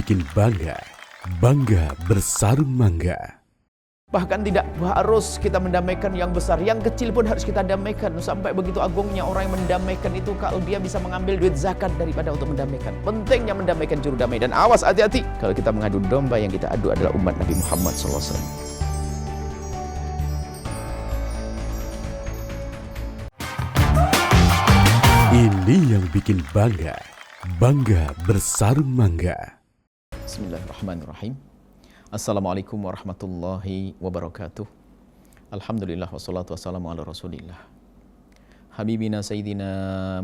bikin bangga, bangga bersarung mangga. Bahkan tidak harus kita mendamaikan yang besar, yang kecil pun harus kita damaikan. Sampai begitu agungnya orang yang mendamaikan itu, kalau dia bisa mengambil duit zakat daripada untuk mendamaikan. Pentingnya mendamaikan juru damai. Dan awas, hati-hati kalau kita mengadu domba, yang kita adu adalah umat Nabi Muhammad SAW. Ini yang bikin bangga, bangga bersarung mangga. Bismillahirrahmanirrahim. Assalamualaikum warahmatullahi wabarakatuh. Alhamdulillah wassalatu wassalamu ala rasulillah Habibina Sayyidina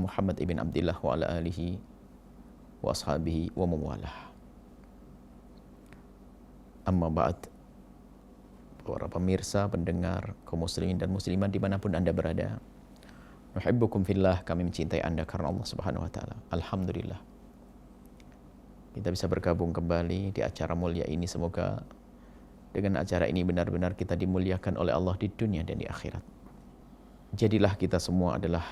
Muhammad ibn Abdillah wa ala alihi wa ashabihi wa mawalah. Amma ba'd. Para pemirsa, pendengar, kaum muslimin dan muslimat dimanapun Anda berada, nuhibbukum fillah, kami mencintai Anda karena Allah Subhanahu wa taala. Alhamdulillah kita bisa bergabung kembali di acara mulia ini. Semoga dengan acara ini benar-benar kita dimuliakan oleh Allah di dunia dan di akhirat. Jadilah kita semua adalah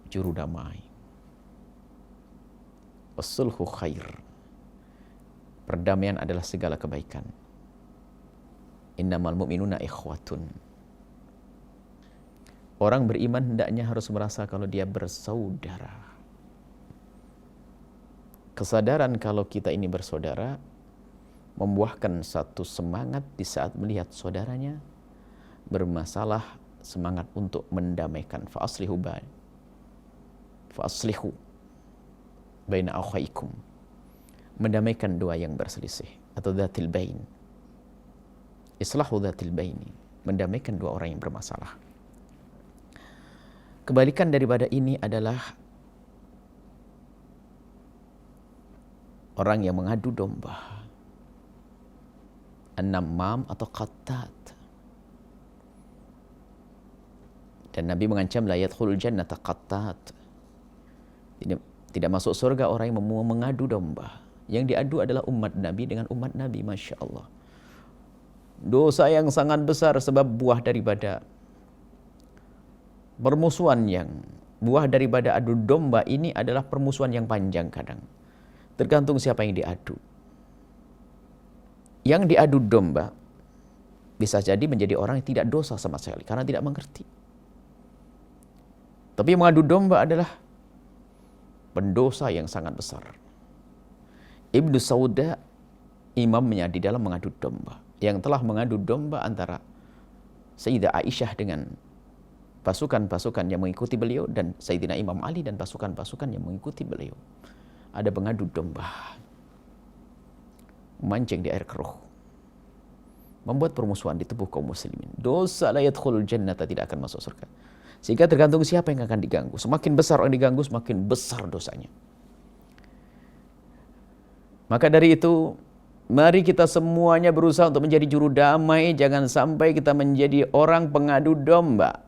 juru damai. Wassulhu khair. Perdamaian adalah segala kebaikan. Innamal mu'minuna ikhwatun. Orang beriman hendaknya harus merasa kalau dia bersaudara. Kesadaran kalau kita ini bersaudara membuahkan satu semangat di saat melihat saudaranya bermasalah, semangat untuk mendamaikan. Fa'aslihu baina akhaikum. Mendamaikan dua yang berselisih, atau dzatil bain. Islahu dzatil baini, mendamaikan dua orang yang bermasalah. Kebalikan daripada ini adalah orang yang mengadu domba, an-nammam atau qattat. Dan Nabi mengancam la yadkhulul jannata qattat. Tidak masuk surga orang yang mengadu domba. Yang diadu adalah umat Nabi dengan umat Nabi, Masya Allah. Dosa yang sangat besar sebab buah daripada permusuhan buah daripada adu domba ini adalah permusuhan yang panjang kadang. Tergantung siapa yang diadu. Yang diadu domba bisa jadi menjadi orang yang tidak dosa sama sekali karena tidak mengerti. Tapi yang mengadu domba adalah pendosa yang sangat besar. Ibnu Sauda imamnya di dalam mengadu domba, yang telah mengadu domba antara Sayyidah Aisyah dengan pasukan-pasukan yang mengikuti beliau, dan Sayyidina Imam Ali dan pasukan-pasukan yang mengikuti beliau. Ada pengadu domba, memancing di air keruh, membuat permusuhan di tubuh kaum muslimin. Dosa la yadkhulul jannata, tidak akan masuk surga. Sehingga tergantung siapa yang akan diganggu. Semakin besar orang diganggu, semakin besar dosanya. Maka dari itu, mari kita semuanya berusaha untuk menjadi juru damai. Jangan sampai kita menjadi orang pengadu domba.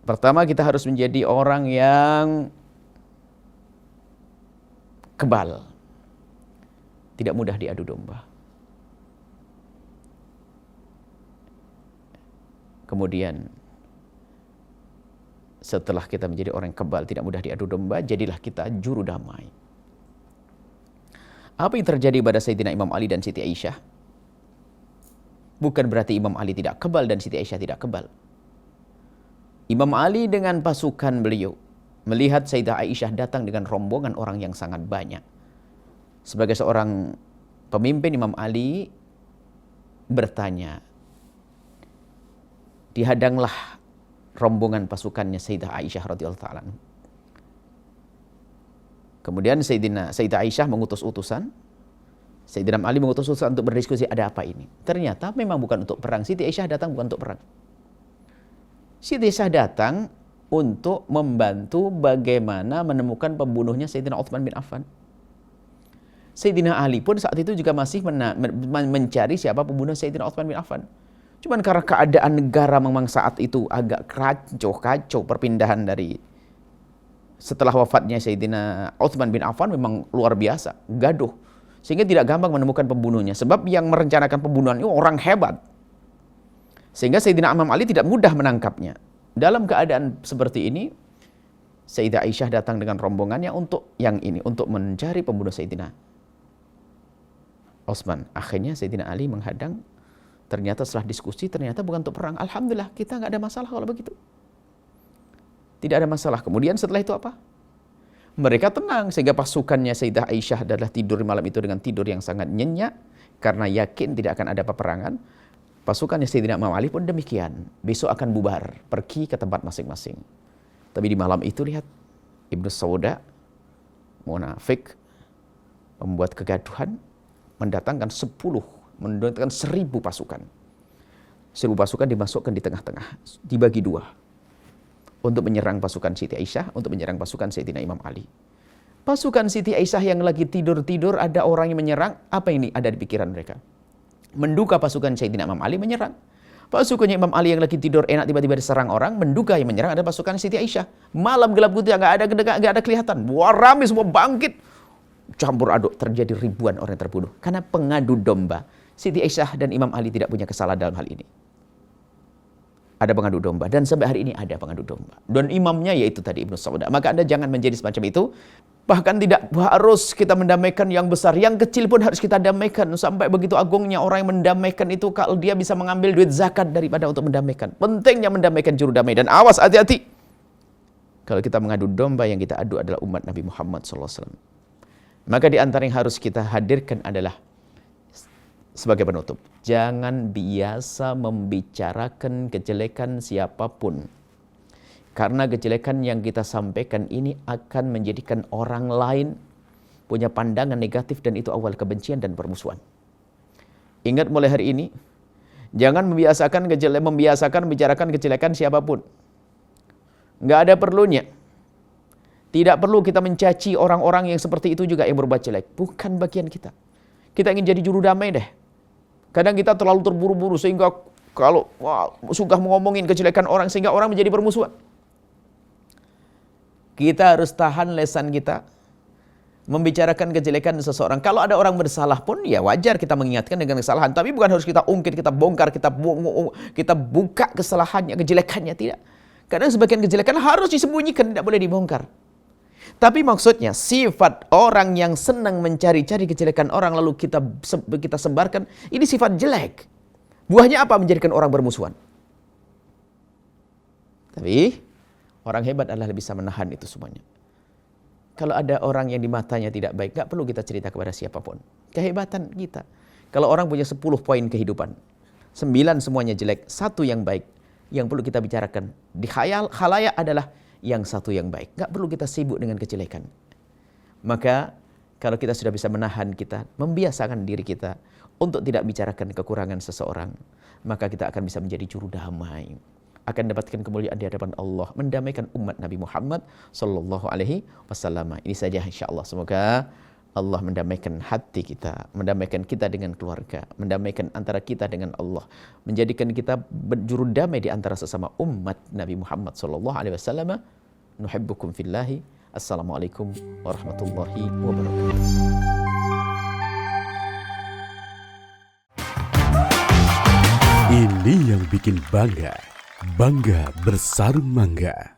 Pertama, kita harus menjadi orang yang kebal, tidak mudah diadu domba. Kemudian setelah kita menjadi orang yang kebal, tidak mudah diadu domba, jadilah kita juru damai. Apa yang terjadi pada Sayyidina Imam Ali dan Siti Aisyah? Bukan berarti Imam Ali tidak kebal dan Siti Aisyah tidak kebal. Imam Ali dengan pasukan beliau melihat Sayyidah Aisyah datang dengan rombongan orang yang sangat banyak. Sebagai seorang pemimpin, Imam Ali bertanya, dihadanglah rombongan pasukannya Sayyidah Aisyah radhiyallahu ta'ala. Kemudian Sayyidah Aisyah mengutus utusan, Sayyidina Ali mengutus utusan untuk berdiskusi, ada apa ini? Ternyata memang bukan untuk perang. Siti Aisyah datang bukan untuk perang. Siti Aisyah datang untuk membantu bagaimana menemukan pembunuhnya Sayyidina Utsman bin Affan. Sayyidina Ali pun saat itu juga masih mencari siapa pembunuh Sayyidina Utsman bin Affan. Cuman karena keadaan negara memang saat itu agak kacau perpindahan dari setelah wafatnya Sayyidina Utsman bin Affan memang luar biasa, gaduh. Sehingga tidak gampang menemukan pembunuhnya. Sebab yang merencanakan pembunuhan itu orang hebat. Sehingga Sayyidina Imam Ali tidak mudah menangkapnya. Dalam keadaan seperti ini, Sayyidah Aisyah datang dengan rombongannya untuk mencari pembunuh Sayyidina Utsman. Akhirnya Sayyidina Ali menghadang. Ternyata setelah diskusi, ternyata bukan untuk perang. Alhamdulillah, kita nggak ada masalah kalau begitu. Tidak ada masalah. Kemudian setelah itu apa? Mereka tenang, sehingga pasukannya Sayyidah Aisyah adalah tidur malam itu dengan tidur yang sangat nyenyak, karena yakin tidak akan ada peperangan. Pasukannya Sayyidina Imam Ali pun demikian. Besok akan bubar, pergi ke tempat masing-masing. Tapi di malam itu lihat, Ibnu Sauda, munafik, membuat kegaduhan, mendatangkan 1.000 pasukan. 1.000 pasukan dimasukkan di tengah-tengah, dibagi dua. Untuk menyerang pasukan Siti Aisyah, untuk menyerang pasukan Sayyidina Imam Ali. Pasukan Siti Aisyah yang lagi tidur-tidur, ada orang yang menyerang, apa ini ada di pikiran mereka? Menduga pasukan Sayyidina Imam Ali menyerang. Pasukannya Imam Ali yang lagi tidur enak tiba-tiba diserang orang, menduga yang menyerang ada pasukan Siti Aisyah. Malam gelap gulita, nggak ada kelihatan. Wah, ramai semua bangkit. Campur aduk, terjadi ribuan orang terbunuh. Karena pengadu domba. Siti Aisyah dan Imam Ali tidak punya kesalahan dalam hal ini. Ada pengadu domba, dan sampai hari ini ada pengadu domba. Dan imamnya yaitu tadi Ibnu Sauda. Maka Anda jangan menjadi semacam itu. Bahkan tidak harus kita mendamaikan yang besar, yang kecil pun harus kita damaikan. Sampai begitu agungnya orang yang mendamaikan itu, kalau dia bisa mengambil duit zakat daripada untuk mendamaikan. Pentingnya mendamaikan juru damai. Dan awas, hati-hati. Kalau kita mengadu domba, yang kita adu adalah umat Nabi Muhammad SAW. Maka di antara yang harus kita hadirkan adalah sebagai penutup, jangan biasa membicarakan kejelekan siapapun. Karena kejelekan yang kita sampaikan ini akan menjadikan orang lain punya pandangan negatif, dan itu awal kebencian dan permusuhan. Ingat mulai hari ini, jangan membiasakan membicarakan kejelekan siapapun. Nggak ada perlunya. Tidak perlu kita mencaci orang-orang yang seperti itu juga yang berbuat jelek. Bukan bagian kita. Kita ingin jadi juru damai deh. Kadang kita terlalu terburu-buru sehingga kalau suka ngomongin kejelekan orang sehingga orang menjadi permusuhan. Kita harus tahan lesan kita membicarakan kejelekan seseorang. Kalau ada orang bersalah pun ya wajar kita mengingatkan dengan kesalahan, tapi bukan harus kita ungkit, kita bongkar, kita buka kesalahannya, kejelekannya, tidak. Kadang sebagian kejelekan harus disembunyikan, tidak boleh dibongkar. Tapi maksudnya sifat orang yang senang mencari-cari kejelekan orang lalu kita sebarkan, ini sifat jelek. Buahnya apa? Menjadikan orang bermusuhan. Tapi orang hebat adalah bisa menahan itu semuanya. Kalau ada orang yang di matanya tidak baik, gak perlu kita cerita kepada siapapun. Kehebatan kita. Kalau orang punya 10 poin kehidupan, 9 semuanya jelek, 1 yang baik, yang perlu kita bicarakan di khalayak adalah yang 1 yang baik. Gak perlu kita sibuk dengan kejelekan. Maka kalau kita sudah bisa menahan kita, membiasakan diri kita untuk tidak bicarakan kekurangan seseorang, maka kita akan bisa menjadi juru damai. Akan dapatkan kemuliaan di hadapan Allah, mendamaikan umat Nabi Muhammad sallallahu alaihi wasallam. Ini saja insyaallah. Semoga Allah mendamaikan hati kita, mendamaikan kita dengan keluarga, mendamaikan antara kita dengan Allah, menjadikan kita berjuru damai di antara sesama umat Nabi Muhammad sallallahu alaihi wasallam. Nuhibbukum fillahi. Assalamualaikum warahmatullahi wabarakatuh. Ini yang bikin bangga. Bangga bersarung mangga.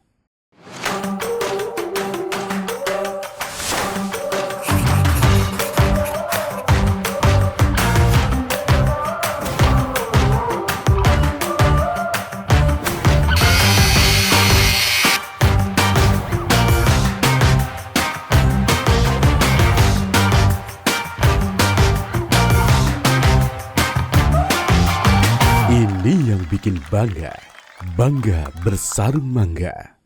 Ini yang bikin bangga. Bangga bersarung mangga.